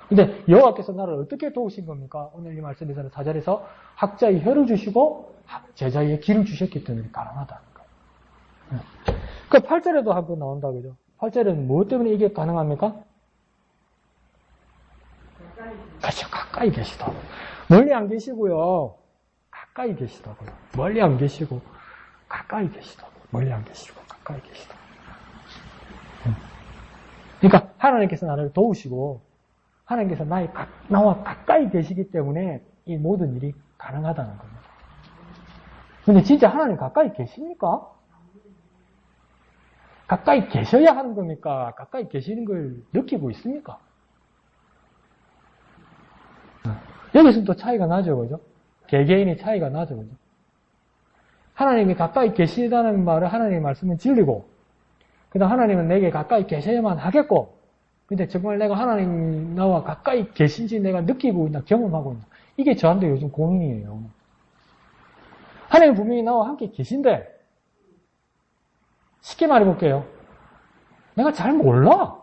근데 여호와께서 나를 어떻게 도우신 겁니까? 오늘 이 말씀에서는 4절에서 학자의 혀를 주시고, 제자의 길을 주셨기 때문에 가능하다는 거예요. 그 8절에도 한번 나온다, 그죠? 8절에는 무엇 때문에 이게 가능합니까? 그렇죠. 가까이 계시다고. 멀리 안 계시고요. 가까이 계시다고요. 멀리 안 계시고, 가까이 계시다고. 멀리 안 계시고, 가까이 계시다고. 그러니까, 하나님께서 나를 도우시고, 하나님께서 나와 가까이 계시기 때문에 이 모든 일이 가능하다는 겁니다. 근데 진짜 하나님 가까이 계십니까? 가까이 계셔야 하는 겁니까? 가까이 계시는 걸 느끼고 있습니까? 여기서는 또 차이가 나죠, 그죠? 개개인의 차이가 나죠, 그죠? 하나님이 가까이 계시다는 말을 하나님의 말씀은 진리고, 그 다음 하나님은 내게 가까이 계셔야만 하겠고, 근데 정말 내가 하나님 나와 가까이 계신지 내가 느끼고 있나, 경험하고 있나. 이게 저한테 요즘 고민이에요. 하나님 분명히 나와 함께 계신데, 쉽게 말해볼게요. 내가 잘 몰라.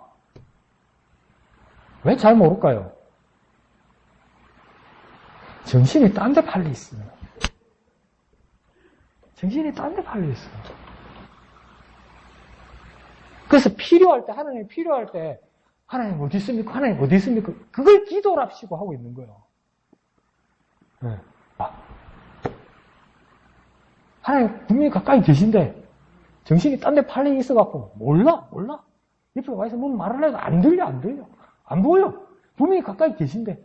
왜 잘 모를까요? 정신이 딴 데 팔려 있어요. 정신이 딴 데 팔려 있어요. 그래서 필요할 때, 하나님이 필요할 때, 하나님 어디 있습니까? 하나님 어디 있습니까? 그걸 기도랍시고 하고 있는 거예요. 네. 하나님 분명히 가까이 계신데, 정신이 딴 데 팔려 있어갖고, 몰라. 옆에 와서 뭔 말을 해도 안 들려. 안 보여. 분명히 가까이 계신데.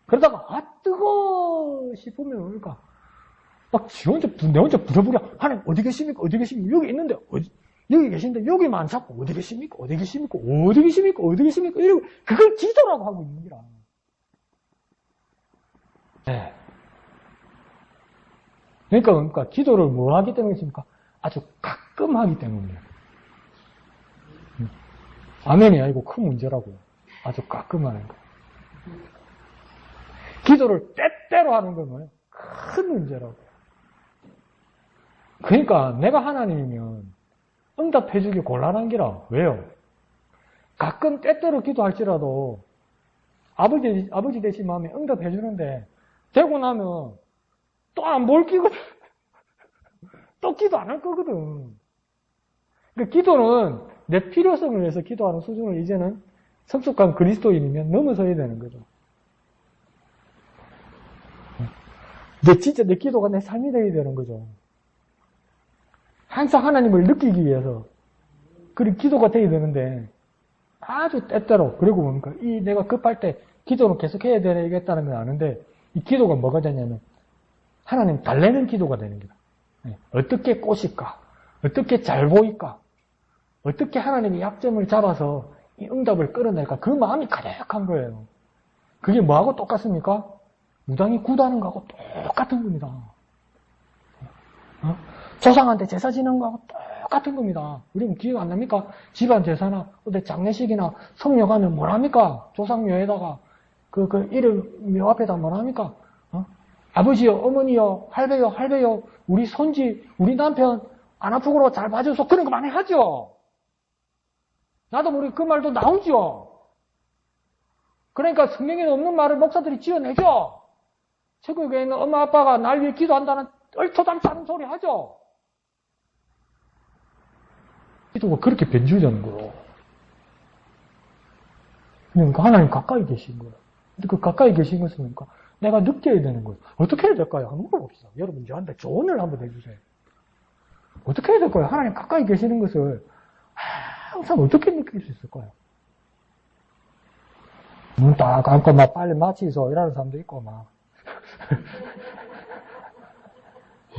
그러다가, 뜨거! 싶으면 뭡니까? 막, 내 혼자 부랴부랴, 하나님, 어디 계십니까? 여기 있는데, 여기 계신데, 여기만 잡고, 어디 계십니까? 이러고, 그걸 기도라고 하고 있는 거라. 네. 그러니까, 기도를 뭘 하기 때문이십니까? 아주 가끔 하기 때문이에요. 아멘이 아니고 큰 문제라고요. 아주 가끔 하는 거. 기도를 때때로 하는 건 뭐예요? 큰 문제라고요. 그러니까 내가 하나님이면 응답해주기 곤란한 기라. 왜요? 가끔 때때로 기도할지라도 아버지 되신 마음에 응답해주는데 되고 나면 또 안 볼 끼거든. 또 기도 안 할 거거든. 그러니까 기도는 내 필요성을 위해서 기도하는 수준을 이제는 성숙한 그리스도인이면 넘어서야 되는 거죠. 진짜 내 기도가 내 삶이 되어야 되는 거죠. 항상 하나님을 느끼기 위해서 그리고 기도가 되어야 되는데 아주 때때로 그리고 뭡니까? 내가 급할 때 기도는 계속 해야 되겠다는 건 아는데 이 기도가 뭐가 되냐면 하나님 달래는 기도가 되는 거다. 어떻게 꼬실까? 어떻게 잘 보일까? 어떻게 하나님이 약점을 잡아서 이 응답을 끌어낼까? 그 마음이 가득한 거예요. 그게 뭐하고 똑같습니까? 무당이 구다는 거하고 똑같은 겁니다. 조상한테 제사 지는 거하고 똑같은 겁니다. 우리는 기억 안 납니까? 집안 제사나 어디 장례식이나 성묘 가면 뭘 합니까? 조상묘에다가 그 이름 묘 앞에다 뭘 합니까? 아버지요, 어머니요, 할배요, 우리 손지, 우리 남편 안 아프고 잘 봐줘서 그런 거 많이 하죠. 나도 모르게 그 말도 나오죠. 그러니까 성경에 없는 말을 목사들이 지어내죠. 천국에 있는 엄마 아빠가 날 위해 기도한다는 얼토당토 하는 소리 하죠. 기도가 그렇게 변질되는 거예요. 그러니까 하나님 가까이 계신 거예요. 근데 그 가까이 계신 것은 뭡니까? 내가 느껴야 되는 거예요. 어떻게 해야 될까요? 한번 물어봅시다. 여러분 저한테 조언을 한번 해주세요. 어떻게 해야 될까요? 하나님 가까이 계시는 것을 항상 어떻게 느낄 수 있을까요? 눈 딱 감고 막 빨리 마치소 이러는 사람도 있고 막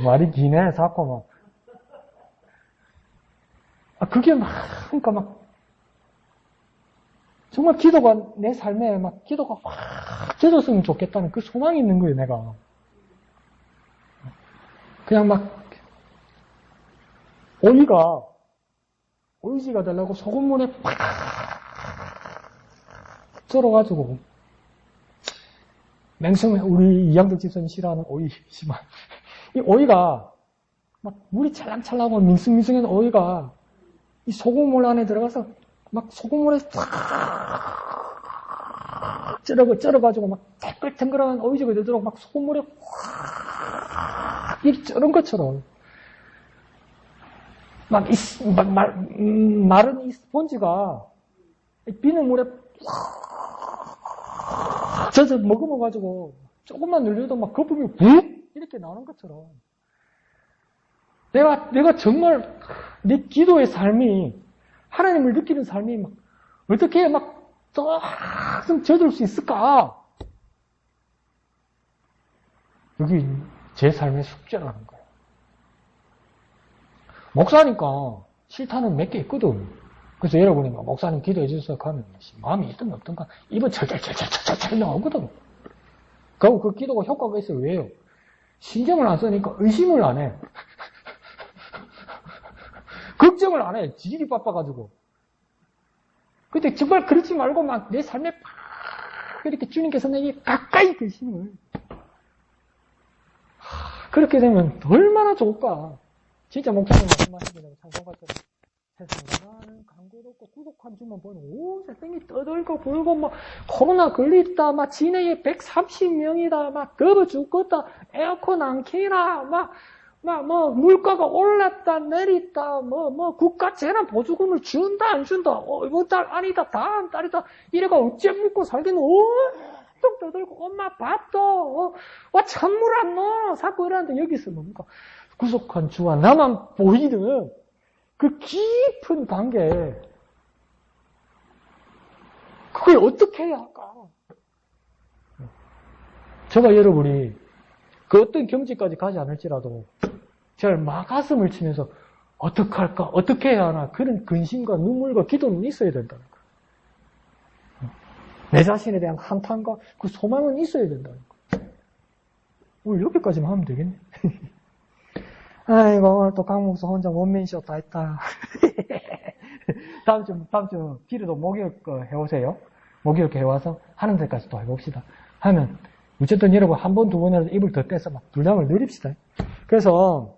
말이 기네 자꾸 막 그게 그러니까 막 정말 기도가 내 삶에 막 기도가 확 젖었으면 좋겠다는 그 소망이 있는 거예요, 내가. 그냥 막 오이가 오이지가 되려고 소금물에 팍 썰어가지고 맹성해 우리 이양덕 집사님 싫어하는 오이지만 이 오이가 막 물이 찰랑찰랑하고 밍숭밍숭한 오이가 이 소금물 안에 들어가서 막 소금물에 팍 쩔어가지고 막 탱글탱글한 오이지가 되도록 막 소금물에 확 이렇게 쩔은 것처럼 마른 이 스펀지가 비는 물에 확 젖어 머금어가지고 조금만 눌려도 막 거품이 훅 이렇게 나오는 것처럼 내가 정말 내 기도의 삶이 하나님을 느끼는 삶이 막 어떻게 막 좀 젖을 수 있을까? 여기 제 삶의 숙제라는 거예요. 목사니까 싫다는 몇 개 있거든. 그래서 여러분이 막 목사님 기도해 주세요 하면 마음이 있든 없든가 입은 철철철철철철 나오거든. 그리고 그 기도가 효과가 있어요. 왜요? 신경을 안 쓰니까 의심을 안 해. 걱정을 안 해. 지질이 바빠가지고. 근데 정말 그렇지 말고 막 내 삶에 팍 이렇게 주님께서 내게 가까이 계심을 그렇게 되면 얼마나 좋을까. 진짜 목사님 말씀하시기 전에 찬송가처럼 세상에 나는 광고도 없고 구독한 주만 보는 온세 땡이 떠들고 불고 막 코로나 걸렸다 막 진해에 130명이다 막 겁어 죽겠다 에어컨 안 켜나 막 뭐 물가가 올랐다 내렸다 뭐 국가 재난 보조금을 준다 안 준다 이번 달 아니다 다음 달이다 이래가 어째 먹고 살겠노 엄청 떠들고 엄마 밥도 찬물 안 넣어 자꾸 이러는데 여기서 뭡니까 구속한 주와 나만 보이는 그 깊은 관계 그걸 어떻게 해야 할까? 저와 여러분이 그 어떤 경지까지 가지 않을지라도 제가 막 가슴을 치면서 어떻게 할까? 어떻게 해야 하나? 그런 근심과 눈물과 기도는 있어야 된다는 거예요. 내 자신에 대한 한탄과 그 소망은 있어야 된다는 거예요. 오늘 여기까지만 하면 되겠네. 아이고 오늘 또 강목사 혼자 원맨쇼 다 했다. 다음 주 기도도 목요일 거 해오세요. 목요일 거 해와서 하는 데까지 또 해봅시다. 하면 어쨌든 여러분 한 번 두 번이라도 입을 더 떼서 막 분량을 늘립시다. 그래서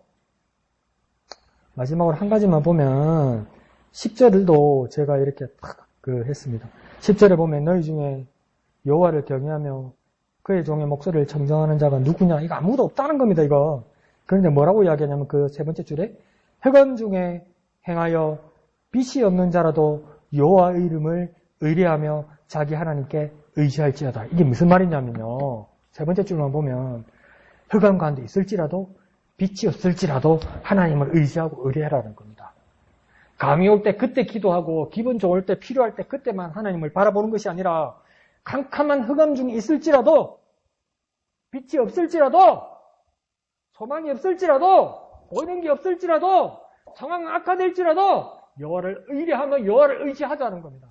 마지막으로 한 가지만 보면 10절도 제가 이렇게 탁 했습니다. 10절에 보면 너희 중에 여호와를 경외하며 그의 종의 목소리를 청정하는 자가 누구냐? 이거 아무도 없다는 겁니다. 이거. 그런데 뭐라고 이야기하냐면 그 세 번째 줄에 흑암 중에 행하여 빛이 없는 자라도 여호와의 이름을 의뢰하며 자기 하나님께 의지할지어다. 이게 무슨 말이냐면요. 세 번째 줄만 보면 흑암 가운데 있을지라도 빛이 없을지라도 하나님을 의지하고 의뢰하라는 겁니다. 감이 올 때 그때 기도하고 기분 좋을 때 필요할 때 그때만 하나님을 바라보는 것이 아니라 캄캄한 흑암 중에 있을지라도 빛이 없을지라도 소망이 없을지라도 보이는 게 없을지라도 상황이 악화될지라도 여호와를 의뢰하며 여호와를 의지하자는 겁니다.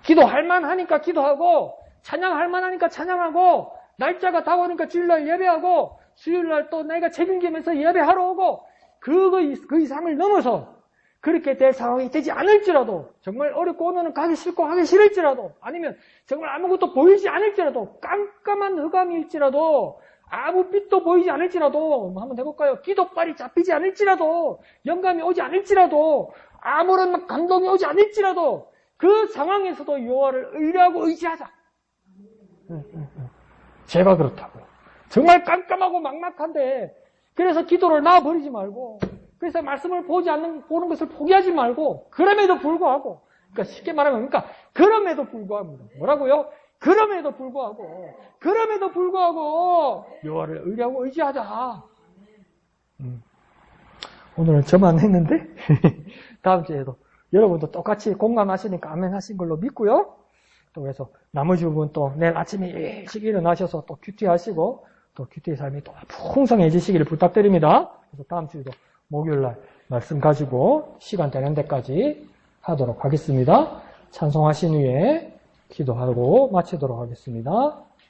기도할 만하니까 기도하고 찬양할 만하니까 찬양하고 날짜가 다가오니까 주일날 예배하고 수요일날 또 내가 책임지면서 예배하러 오고 그 이상을 넘어서 그렇게 될 상황이 되지 않을지라도 정말 어렵고 오면은 가기 싫고 하기 싫을지라도 아니면 정말 아무것도 보이지 않을지라도 깜깜한 흑암일지라도 아무 빛도 보이지 않을지라도 한번 해볼까요? 기도빨이 잡히지 않을지라도 영감이 오지 않을지라도 아무런 감동이 오지 않을지라도 그 상황에서도 여호와를 의뢰하고 의지하자. 제가 그렇다고요. 정말 깜깜하고 막막한데 그래서 기도를 놔버리지 말고 그래서 말씀을 보는 것을 포기하지 말고 그럼에도 불구하고 그러니까 쉽게 말하면 그럼에도 불구합니다. 뭐라고요? 그럼에도 불구하고 여호와를 의뢰하고 의지하자. 오늘은 저만 했는데 다음 주에도 여러분도 똑같이 공감하시니까 아멘 하신 걸로 믿고요. 또 그래서 나머지 부분 또 내일 아침에 일찍 일어나셔서 또 큐티 하시고 또 큐티의 삶이 또 풍성해지시기를 부탁드립니다. 그래서 다음 주에도 목요일날 말씀 가지고 시간 되는 데까지 하도록 하겠습니다. 찬송하신 후에 기도하고 마치도록 하겠습니다.